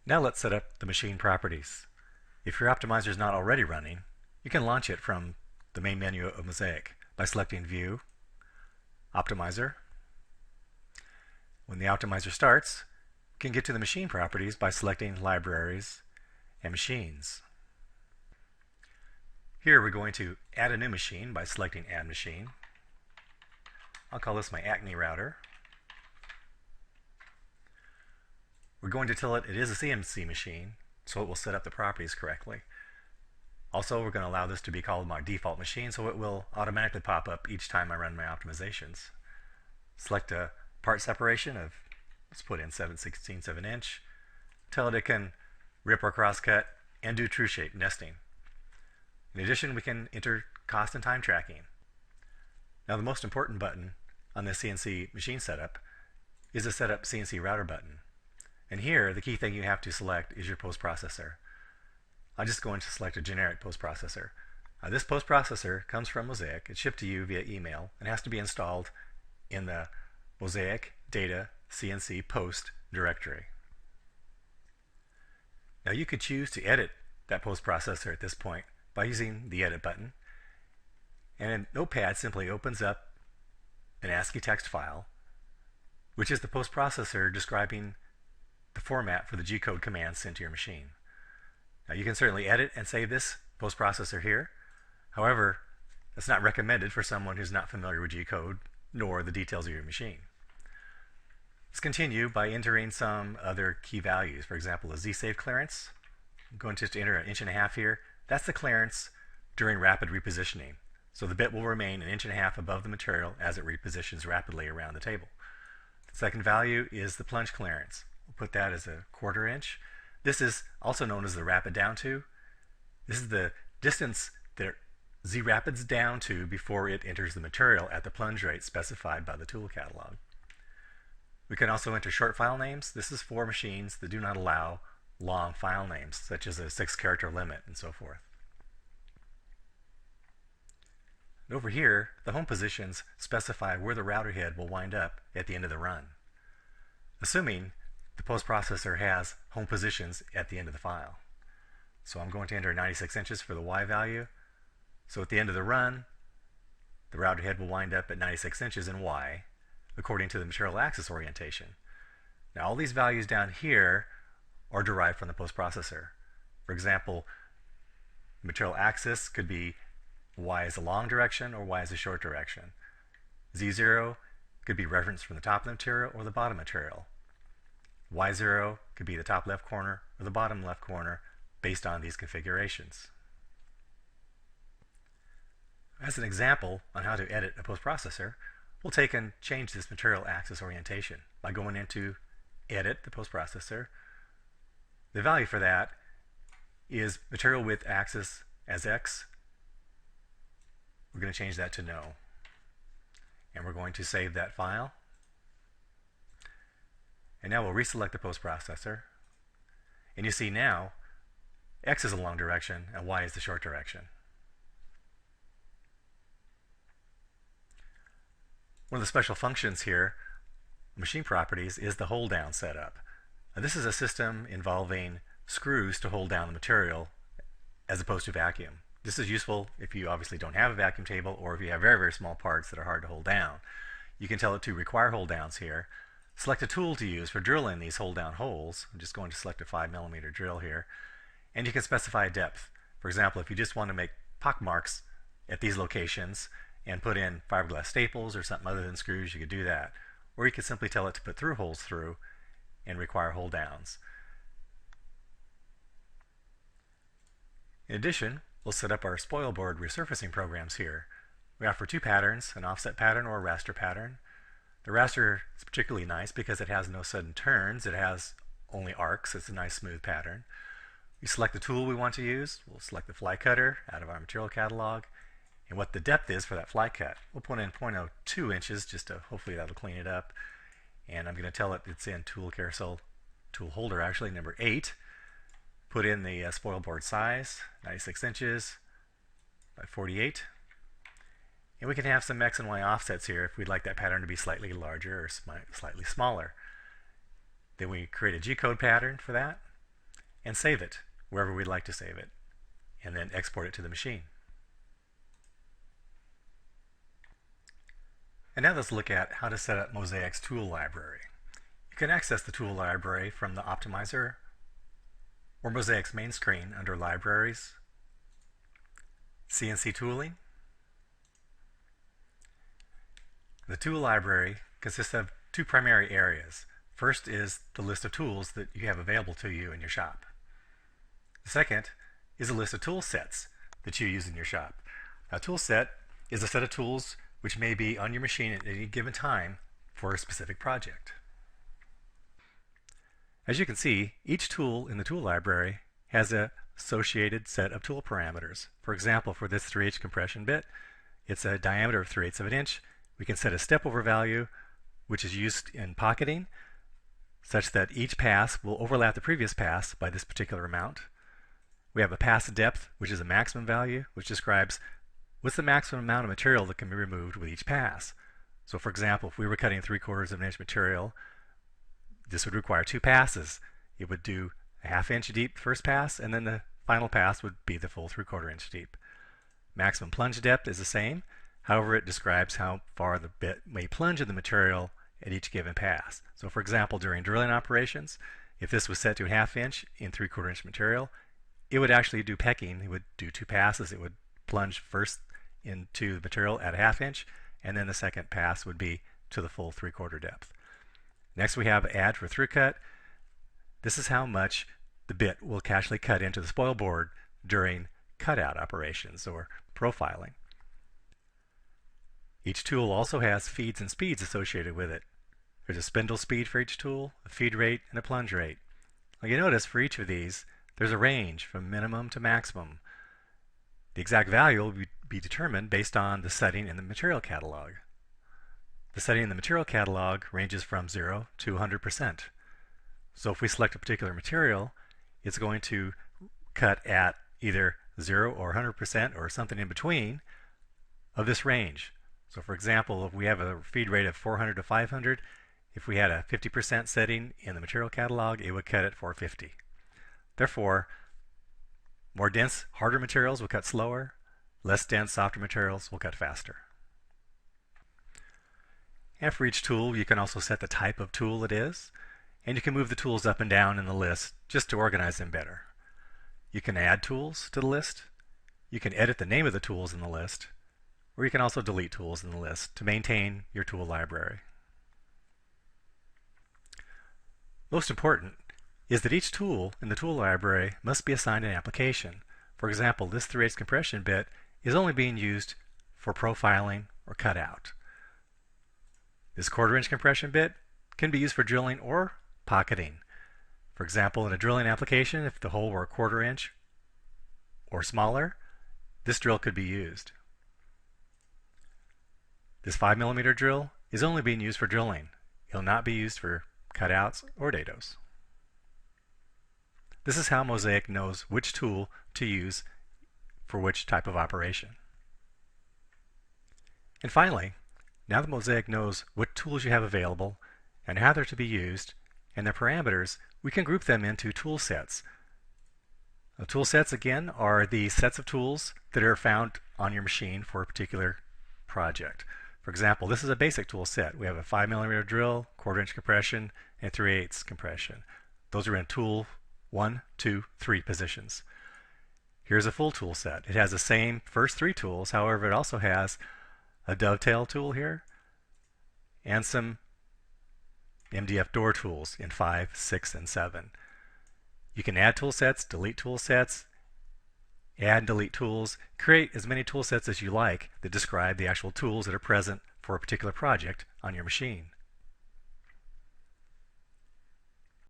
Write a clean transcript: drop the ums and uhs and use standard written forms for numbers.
Now let's set up the machine properties. If your optimizer is not already running, you can launch it from the main menu of Mozaik by selecting View, Optimizer. When the optimizer starts, you can get to the machine properties by selecting Libraries and Machines. Here we're going to add a new machine by selecting Add Machine. I'll call this my Acme router. We're going to tell it it is a CNC machine, so it will set up the properties correctly. Also, we're going to allow this to be called my default machine, so it will automatically pop up each time I run my optimizations. Select a part separation of, let's put in 7/16 of an inch. Tell it can rip or crosscut and do true shape nesting. In addition, we can enter cost and time tracking. Now, the most important button on the CNC machine setup is the Setup CNC Router button. And here, the key thing you have to select is your post processor. I'm just going to select a generic post processor. This post processor comes from Mozaik. It's shipped to you via email and has to be installed in the Mozaik Data CNC Post directory. Now, you could choose to edit that post processor at this point by using the Edit button. And Notepad simply opens up an ASCII text file, which is the post processor describing the format for the G-code commands sent to your machine. Now, you can certainly edit and save this post processor here. However, it's not recommended for someone who's not familiar with G-code nor the details of your machine. Let's continue by entering some other key values. For example, a Z-save clearance. I'm going to just enter 1.5 inches here. That's the clearance during rapid repositioning. So the bit will remain 1.5 inches above the material as it repositions rapidly around the table. The second value is the plunge clearance. We'll put that as 1/4 inch. This is also known as the rapid down to. This is the distance that Z rapids down to before it enters the material at the plunge rate specified by the tool catalog. We can also enter short file names. This is for machines that do not allow long file names, such as a 6-character limit and so forth. And over here, the home positions specify where the router head will wind up at the end of the run, assuming the post processor has home positions at the end of the file. So I'm going to enter 96 inches for the Y value. So at the end of the run, the router head will wind up at 96 inches in Y, according to the material axis orientation. Now, all these values down here are derived from the post processor. For example, material axis could be Y is a long direction or Y is a short direction. Z0 could be referenced from the top of the material or the bottom material. Y0 could be the top left corner or the bottom left corner based on these configurations. As an example on how to edit a post processor, we'll take and change this material axis orientation by going into Edit the post processor. The value for that is material width axis as X. We're going to change that to no. And we're going to save that file. And now we'll reselect the post processor. And you see now, X is a long direction and Y is the short direction. One of the special functions here, machine properties, is the hold down setup. Now, this is a system involving screws to hold down the material as opposed to vacuum. This is useful if you obviously don't have a vacuum table or if you have very, very small parts that are hard to hold down. You can tell it to require hold downs here. Select a tool to use for drilling these hold down holes. I'm just going to select a 5mm drill here. And you can specify a depth. For example, if you just want to make pock marks at these locations and put in fiberglass staples or something other than screws, you could do that. Or you could simply tell it to put through holes through and require hold downs. In addition, we'll set up our spoil board resurfacing programs here. We offer 2 patterns, an offset pattern or a raster pattern. The raster is particularly nice because it has no sudden turns. It has only arcs. It's a nice smooth pattern. We select the tool we want to use. We'll select the fly cutter out of our material catalog and what the depth is for that fly cut. We'll put in 0.02 inches just to hopefully that'll clean it up. And I'm going to tell it it's in tool carousel, tool holder actually, number 8. Put in the spoil board size, 96 inches by 48. And we can have some X and Y offsets here if we'd like that pattern to be slightly larger or slightly smaller. Then we create a G-code pattern for that. and save it wherever we'd like to save it, and then export it to the machine. And now let's look at how to set up Mozaik's tool library. You can access the tool library from the Optimizer or Mozaik's main screen under Libraries, CNC Tooling. The tool library consists of two primary areas. First is the list of tools that you have available to you in your shop. The second is a list of tool sets that you use in your shop. A tool set is a set of tools which may be on your machine at any given time for a specific project. As you can see, each tool in the tool library has an associated set of tool parameters. For example, for this 3/8 compression bit, it's a diameter of 3/8 of an inch. We can set a step over value, which is used in pocketing, such that each pass will overlap the previous pass by this particular amount. We have a pass depth, which is a maximum value, which describes what's the maximum amount of material that can be removed with each pass. So for example, if we were cutting 3/4 of an inch material, this would require 2 passes. It would do a 1/2 inch deep first pass, and then the final pass would be the full 3/4 inch deep. Maximum plunge depth is the same. However, it describes how far the bit may plunge in the material at each given pass. So for example, during drilling operations, if this was set to a 1/2 inch in 3/4 inch material, it would actually do pecking. It would do 2 passes. It would plunge first into the material at a 1/2 inch, and then the second pass would be to the full 3/4 depth. Next we have add for through cut. This is how much the bit will actually cut into the spoil board during cutout operations or profiling. Each tool also has feeds and speeds associated with it. There's a spindle speed for each tool, a feed rate, and a plunge rate. Now you notice for each of these, there's a range from minimum to maximum. The exact value will be determined based on the setting in the material catalog. The setting in the material catalog ranges from 0 to 100%. So if we select a particular material, it's going to cut at either 0 or 100% or something in between of this range. So for example, if we have a feed rate of 400 to 500, if we had a 50% setting in the material catalog, it would cut at 450. Therefore, more dense, harder materials will cut slower. Less dense, softer materials will cut faster. And for each tool, you can also set the type of tool it is, and you can move the tools up and down in the list just to organize them better. You can add tools to the list, you can edit the name of the tools in the list, or you can also delete tools in the list to maintain your tool library. Most important is that each tool in the tool library must be assigned an application. For example, this 3/8 compression bit is only being used for profiling or cutout. This 1/4 inch compression bit can be used for drilling or pocketing. For example, in a drilling application, if the hole were 1/4 inch or smaller, this drill could be used. This 5mm drill is only being used for drilling. It will not be used for cutouts or dados. This is how Mozaik knows which tool to use for which type of operation. And finally, now that Mozaik knows what tools you have available and how they're to be used and their parameters, we can group them into tool sets. Tool sets, again, are the sets of tools that are found on your machine for a particular project. For example, this is a basic tool set. We have a 5mm drill, 1/4 inch compression, and 3/8 compression. Those are in tool 1, 2, 3 positions. Here's a full tool set. It has the same first 3 tools, however it also has a dovetail tool here and some MDF door tools in 5, 6, and 7. You can add tool sets, delete tool sets, add and delete tools, create as many tool sets as you like that describe the actual tools that are present for a particular project on your machine.